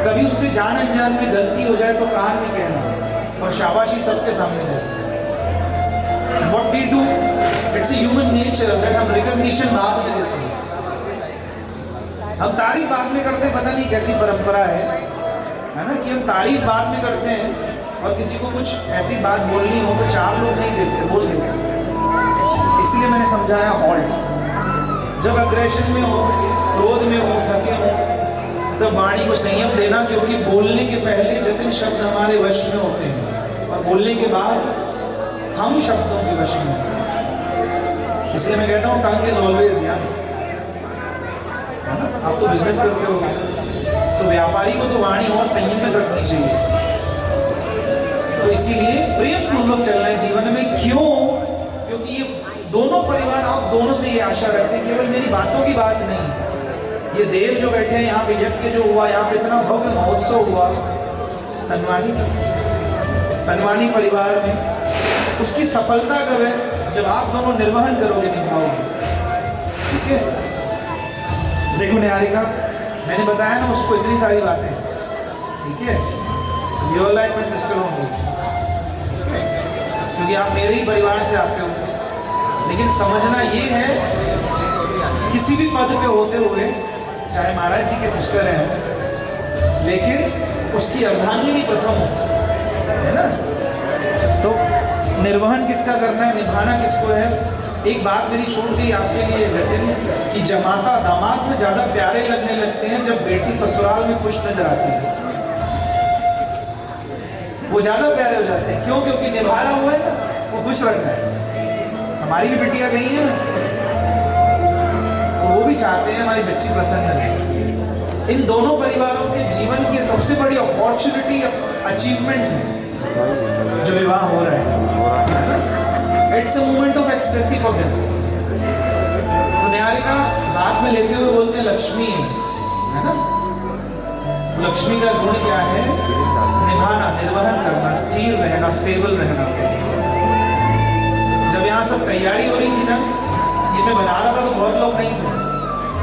कभी उससे जान अनजान में गलती हो जाए तो कान में कहना और शाबाशी सबके सामने देना। What we do, it's a human nature that हम रिकॉग्निशन बाद में देते हैं, हम तारीफ बाद में करते हैं। पता नहीं कैसी परंपरा है ना, कि हम तारीफ बाद में करते हैं और किसी को कुछ ऐसी बात बोलनी हो तो 4 लोग नहीं देते, बोल देते। इसलिए मैंने समझाया हॉल्ट। जब अग्रेशन में हो, क्रोध में हो, थके हो, तब वाणी को संयम देना, क्योंकि बोलने के पहले जतिन शब्द हमारे वश में होते हैं और बोलने के बाद हम शब्दों के वश में होते। इसलिए मैं कहता हूँ टंग इज ऑलवेज यंग। आप तो बिजनेस करते हो तो व्यापारी को तो वाणी और संयम में रखनी चाहिए। तो इसीलिए प्रेम पूर्वक चलना है जीवन में। क्यों? क्योंकि ये दोनों परिवार आप दोनों से ये आशा रखते हैं, केवल मेरी बातों की बात नहीं। ये देव जो बैठे हैं यहाँ पे, यज्ञ जो हुआ यहाँ पे, इतना भव्य महोत्सव हुआ तनवानी परिवार में, उसकी सफलता कब है? जब आप दोनों निर्वहन करोगे, निभाओगे। ठीक है। देखो निहारिका, मैंने बताया ना उसको इतनी सारी बातें, ठीक है। You are like my sister होंगी, क्योंकि आप मेरे ही परिवार से आते हो। लेकिन समझना ये है, किसी भी पद पे होते हुए, चाहे महाराज जी के सिस्टर हैं, लेकिन उसकी अर्धांगिनी प्रथम हो, है ना। तो निर्वहन किसका करना है, निभाना किसको है। एक बात मेरी छोड़ दी आपके लिए जतिन, कि जमाता दामाद में ज़्यादा प्यारे लगने लगते हैं जब बेटी ससुराल में खुश नजर आती है। वो ज़्यादा प्यारे हो जाते हैं। क्यों? क्योंकि निभा रहा हुआ है ना, वो खुश रख रहा है। हमारी भी बेटियां गई हैं ना, तो वो भी भी चाहते हैं हमारी बच्ची प्रसन्न रहे। इन दोनों परिवारों के जीवन की सबसे बड़ी अपॉर्चुनिटी, अचीवमेंट है जो विवाह हो रहा है। It's a moment of ecstasy for them. तो निहारिका हाथ में लेते हुए बोलते हैं लक्ष्मी है ना। लक्ष्मी का गुण क्या है? निभाना, निर्वहन करना, स्थिर रहना, स्टेबल रहना। जब यहाँ सब तैयारी हो रही थी ना, ये मैं बना रहा था तो बहुत लोग नहीं थे,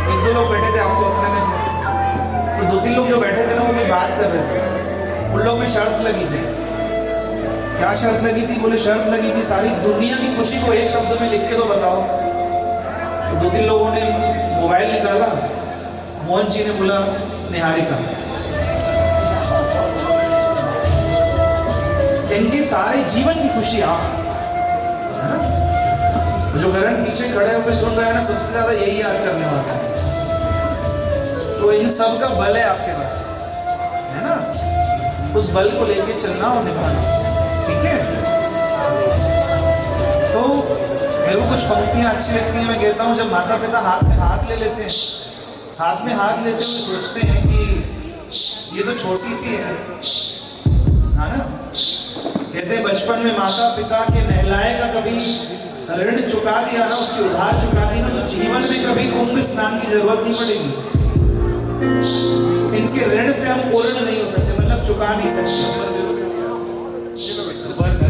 1-2 लोग बैठे थे, आप तो अपने में थे। तो 2-3 लोग जो बैठे थे ना वो कुछ बात कर रहे थे। उन लोग में शर्त लगी थी। क्या शर्त लगी थी? बोले शर्त लगी थी सारी दुनिया की खुशी को एक शब्द में लिख के तो बताओ। तो 2-3 लोगों ने मोबाइल निकाला। मोहन जी ने बोला निहारिका। इनके सारे जीवन की खुशी आप, है ना? जो करण पीछे खड़े होकर सुन रहे हैं ना, सबसे ज्यादा यही याद करने वाला है। तो इन सब का बल है आपके पास, है ना? उस बल को लेके चलना और निभाना, ठीक है? तो मेरे को कुछ पंक्तियां अच्छी लगती हैं। मैं कहता हूँ जब माता पिता हाथ में हाथ ले लेते हैं, हाथ में हाथ लेते हुए सोचते हैं कि ये तो छोटी सी है ना? कहते हैं बचपन में माता पिता के नहलाए का कभी ऋण चुका दिया ना, उसकी उधार चुका दी ना, तो जीवन में कभी कुंभ स्नान की जरूरत नहीं पड़ेगी। इनके ऋण से हम पूर्ण नहीं हो सकते, मतलब चुका नहीं सकते।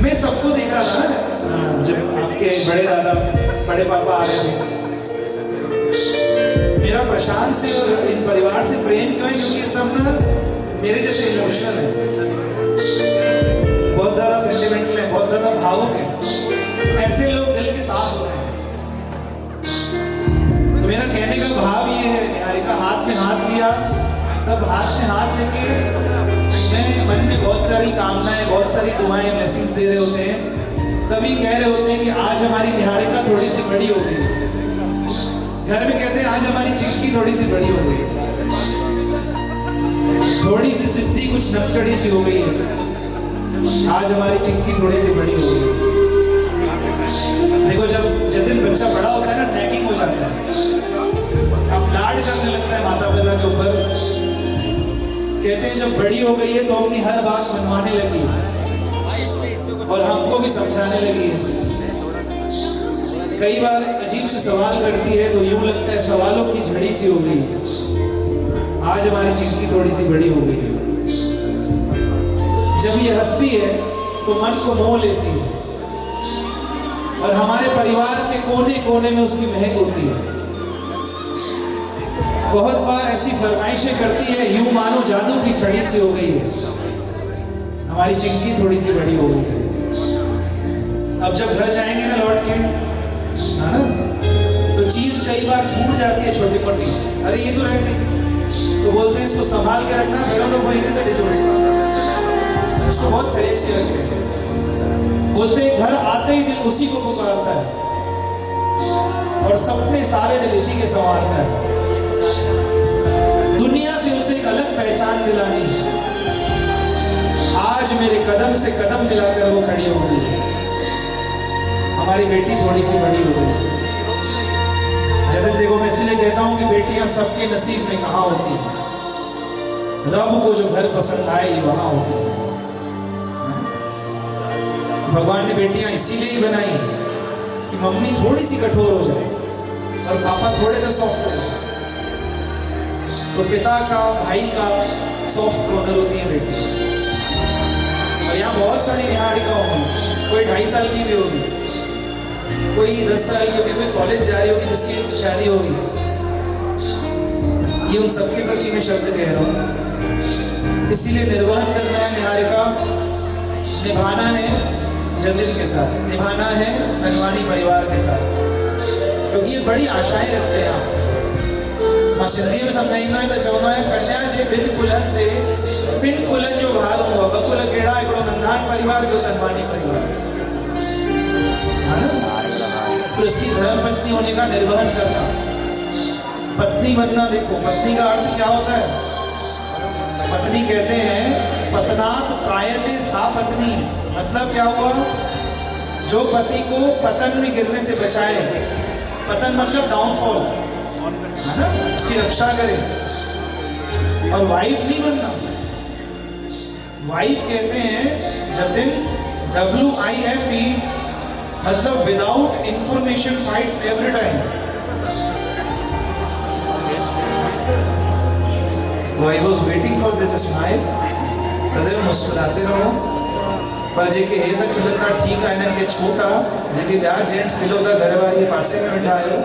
मैं सबको देख रहा था ना, जब आपके बड़े दादा बड़े पापा आ रहे थे। मेरा प्रशांत से और इन परिवार से प्रेम क्यों है? क्योंकि ये सब ना मेरे जैसे इमोशनल है, बहुत ज्यादा सेंटिमेंटल है, बहुत ज्यादा भावुक है। ऐसे लोग दिल के साफ होते हैं। तो मेरा कहने का भाव ये है, निहारिका हाथ में हाथ लिया, तब हाथ में हाथ लेके मैं मन में बहुत सारी कामनाएं, बहुत सारी दुआएं, ब्लेसिंग्स दे रहे होते हैं। तभी कह रहे होते हैं कि आज हमारी निहारिका थोड़ी सी बड़ी हो गई। घर में कहते हैं आज हमारी चिक्की थोड़ी सी बड़ी हो गई, थोड़ी सी जिद्दी, कुछ नकचड़ी सी हो गई है। आज हमारी चिक्की थोड़ी सी बड़ी हो गई। देखो जब दिन बच्चा बड़ा होता है ना, नैकिंग हो जाता है, अब लाड करने लगता है माता पिता के ऊपर। कहते हैं जब बड़ी हो गई है तो अपनी हर बात मनवाने लगी और हमको भी समझाने लगी है। कई बार अजीब से सवाल करती है तो यूं लगता है सवालों की झड़ी सी हो गई है। आज हमारी चिक्की थोड़ी सी बड़ी हो गई है। जब ये हंसती है तो मन को मोह लेती है और हमारे परिवार के कोने कोने में उसकी महक होती है। बहुत बार ऐसी फरमाइशें करती है, यूं मानो जादू की छड़ी सी हो गई है, हमारी चिक्की थोड़ी सी बड़ी हो गई है। अब जब घर जाएंगे ना लौट के, है ना, तो चीज कई बार छूट जाती है छोटी मोटी। अरे ये तो रह गई, तो बोलते हैं इसको संभाल के रखना, फिर तो वही नहीं जोड़, उसको बहुत सहेज के रखते हैं। बोलते हैं घर आते ही दिल उसी को पुकारता है और सपने सारे दिल इसी के संवारता है। दुनिया से उसे एक अलग पहचान दिलानी है। आज मेरे कदम से कदम मिलाकर वो खड़ी हो गई। हमारी बेटी थोड़ी सी बड़ी हो गई। जगत देखो, मैं इसलिए कहता हूं कि बेटियां सबके नसीब में कहाँ होती हैं। रब को जो घर पसंद आए ये वहां होती है। भगवान ने बेटियां इसीलिए ही बनाई कि मम्मी थोड़ी सी कठोर हो जाए और पापा थोड़े से सॉफ्ट हो जाए। तो पिता का, भाई का सॉफ्ट कॉर्नर होती है बेटी। और यहाँ बहुत सारी निहारिका होगी, कोई 2.5 साल की भी होगी, कोई 10 साल की होगी, कोई कॉलेज जा रही होगी जिसकी शादी होगी। ये उन सबके प्रति मैं शब्द कह रहा हूँ। इसीलिए निर्वहन करना है निहारिका, निभाना है जतिन के साथ, निभाना है धनवानी परिवार के साथ, क्योंकि ये बड़ी आशाएं रखते हैं आपसे। मां सिंधी में समझाईंदो है तो चवंदो है, कन्या जे बिन कुलन ते बिन कुलन जो भार हुआ, बकुल केड़ा हिकिड़ो नंढाण परिवार जो धनवानी परिवार, है ना? तो इसकी धर्म पत्नी होने का निर्वहन करना, पत्नी बनना। देखो पत्नी का अर्थ क्या होता है? पत्नी कहते हैं पतनात त्रायते सा पत्नी, मतलब क्या हुआ? जो पति को पतन में गिरने से बचाए। पतन मतलब डाउनफॉल, है ना, उसकी रक्षा करे। और वाइफ नहीं बनना। वाइफ कहते हैं जतिन, WIFE, मतलब without information fights every time. I was waiting for this smile. सदैव मुस्कुराते रहो। पर जेके हे त खिलंदा ठीक आहे, इन्हनि खे छूट आहे। जेके ॿिया जेंट्स खिलो था घर वारी पासे में वेठा आहियो,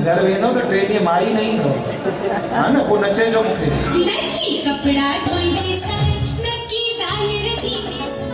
घर वेंदो त 3 ॾींहं माई न ईंदो, हा न, पोइ न चइजो मूंखे। नक्की कपड़ा धोइबे सां, नक्की दाल रखीबे सां।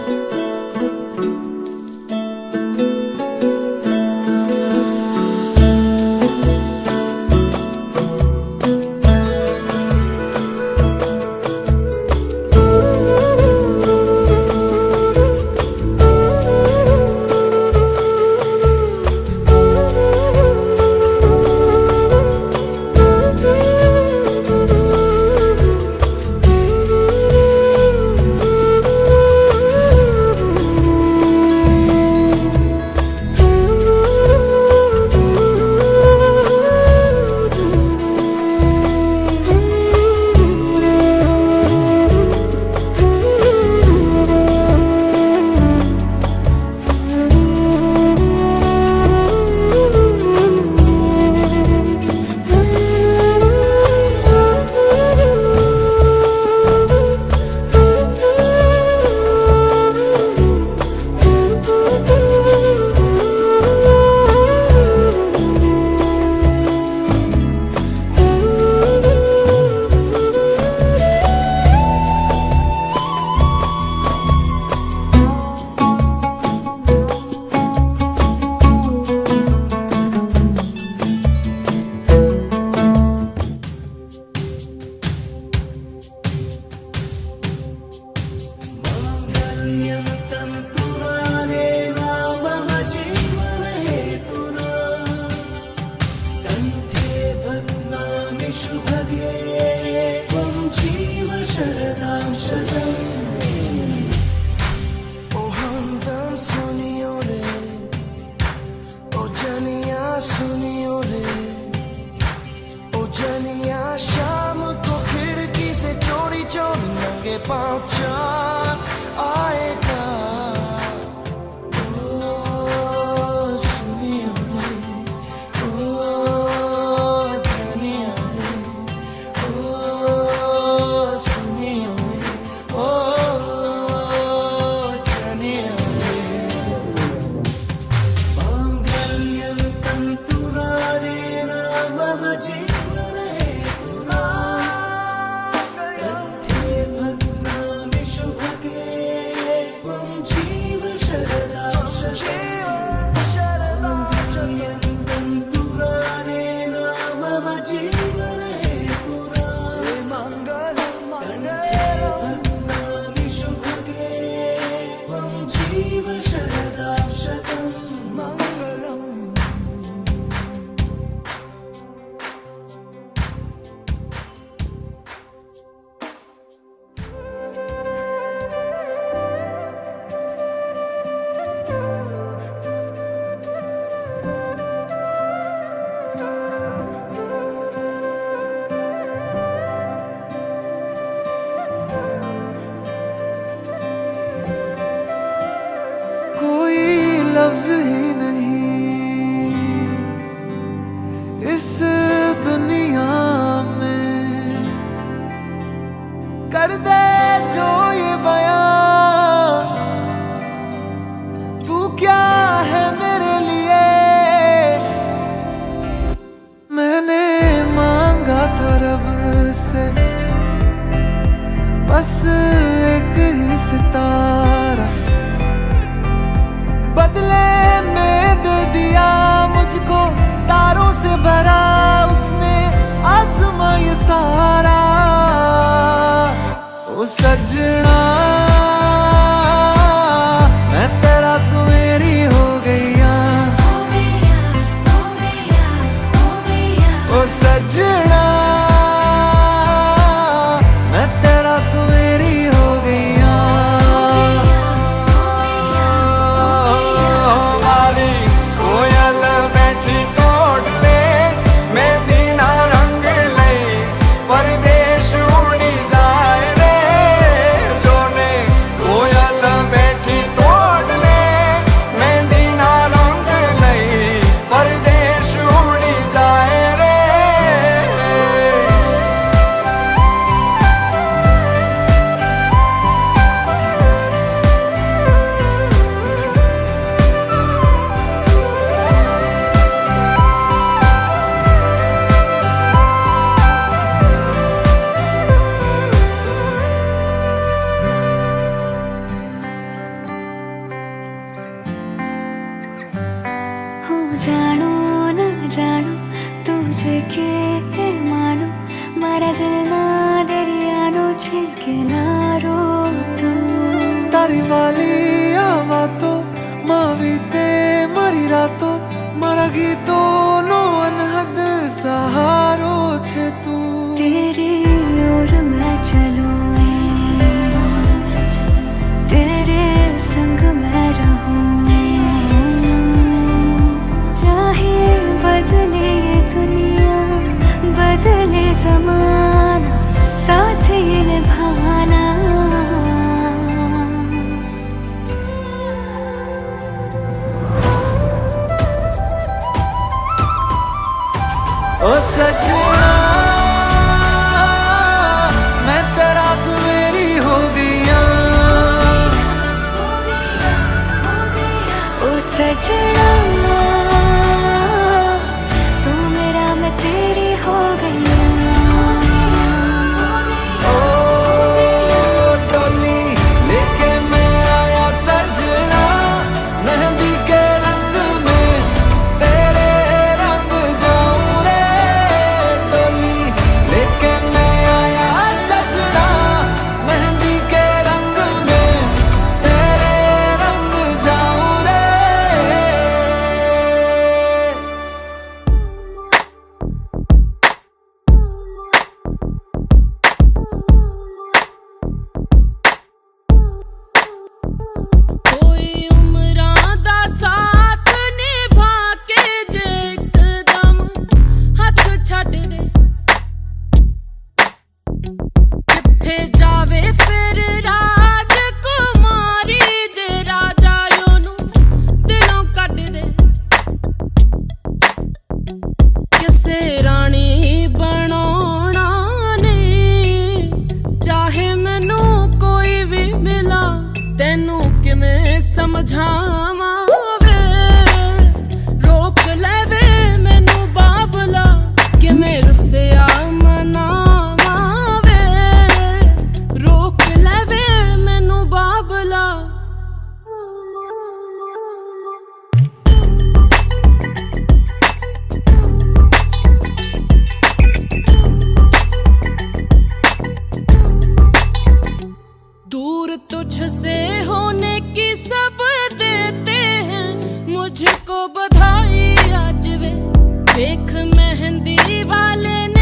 लफ्ज ही नहीं इस दुनिया में कर दे जो ये बयां, तू क्या है मेरे लिए। मैंने मांगा था रब से बस एक ही सितारा, बदले में दे दिया मुझको तारों से भरा उसने आसमां ये सारा। ओ सजना मैं तेरा तू मेरी हो गईया, ओ सजना मैं तेरा तू मेरी हो गईया। कोयल बैठी कोट ले मैं दीना तुझे के मानो मारा दिल ना दरियानो छे के नारो तू तारी वाली आवा तो मावी ते मारी रातो मारा गीतो नो अनहद सहारो छे तू तेरी ओर मैं चलूं तेरे संग मैं रहूं चाहे बदले ये दुनिया बदले ज़माना साथ ये निभाना ओ सजना मैं तेरा तू मेरी हो गईया ओ सजना तू मेरा मैं तेरी हो गई ओ डोली लेके मैं आया सजना मेहंदी के रंग में तेरे रंग जाऊं रे डोली लेके मैं आया सजना मेहंदी के रंग में तेरे रंग जाऊं रे कोई उम्रां दा साथ निभा के जे इकदम हथ छड्ड दे किथे जावे फिर राजकुमारी जे राजा ओनू दिलों कड्ड दे किसे रानी बनाउणा नहीं चाहे मैनू कोई भी मिला तेनू किवें समझावां वे रोक लेवे मैनू बाबला किवें रुसिया मनावां वे रोक लेवे मैनू बाबला दूर तुझसे होने की सब देते हैं मुझको बधाई आज वे देख मेहंदी वाले ने